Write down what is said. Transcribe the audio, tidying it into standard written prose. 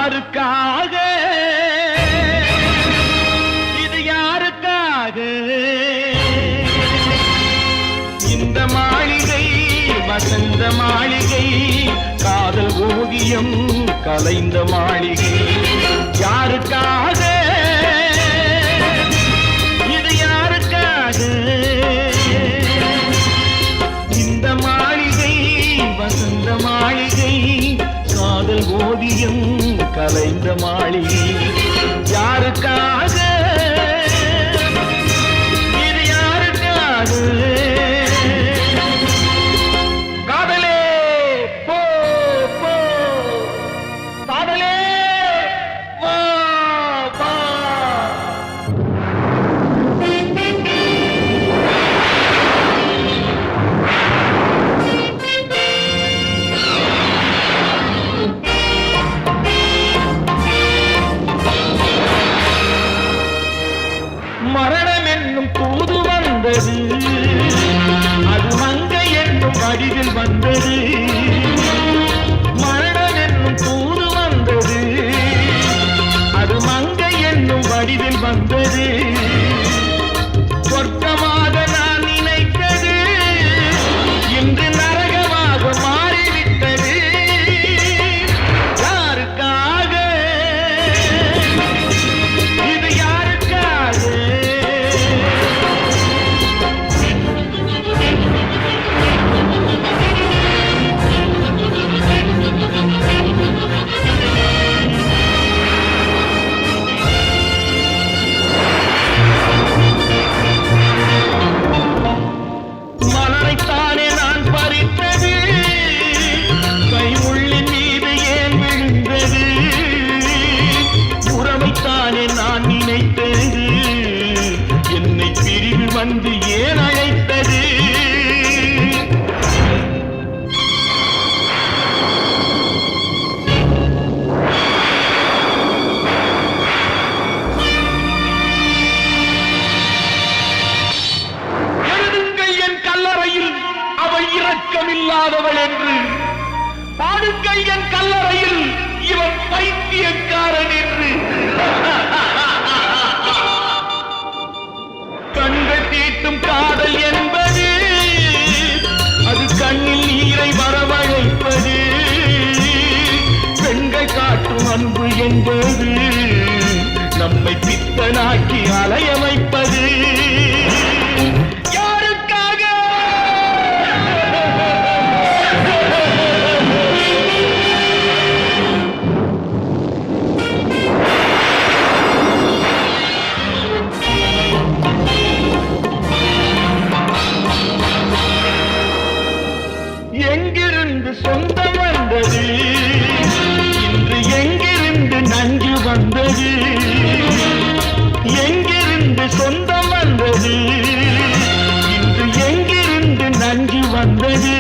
யாருக்காக இது யாருக்காக இந்த மாளிகை வசந்த மாளிகை காதல் ஓவியம் கலைந்த மாளிகை யாருக்காக இது யாருக்காக இந்த மாளிகை வசந்த மாளிகை காதல் ஓவியம் கலைந்த மாளிகை யாருக்காக இது யாருக்காக காதலே போ போ காதலே வா வா மரணம் என்னும் தூது வந்தது அது மங்கை என்னும் வடிவில் வந்தது மரணம் என்னும் தூது வந்தது அது மங்கை என்னும் வடிவில் வந்தது சொர்க்கமாக நான் நினைத்தது இன்று நரகமாக மாறிவிட்டது யாருக்காக இது யாருக்காக மலரைத்தானே நான் பறித்தது கைமுள்ளின் மீது ஏன் விழுந்தது உறவைத்தானே நான் நினைத்தது என்னை பிரிவு வந்து ஏன் அழைத்தது எழுதுங்கள் என் கல்லறையில் அவள் இரக்கமில்லாதவள் என்று பாடுங்கள் என் கல்லறையில் இவன் பைத்தியக்காரன் என்று கண்கள் தீட்டும் காதல் என்பது அது கண்ணில் நீரை வரவழைப்பது பெண்கள் காட்டும் அன்பு என்பது நம்மை பித்தனாக்கி அலையமைப்பது யாருக்காக எங்கிருந்து சொந்தம் வந்தது இன்று எங்கிருந்து நஞ்சு வந்தது எங்கிருந்து சொந்தம் வந்தது இன்று எங்கிருந்து நஞ்சு வந்தது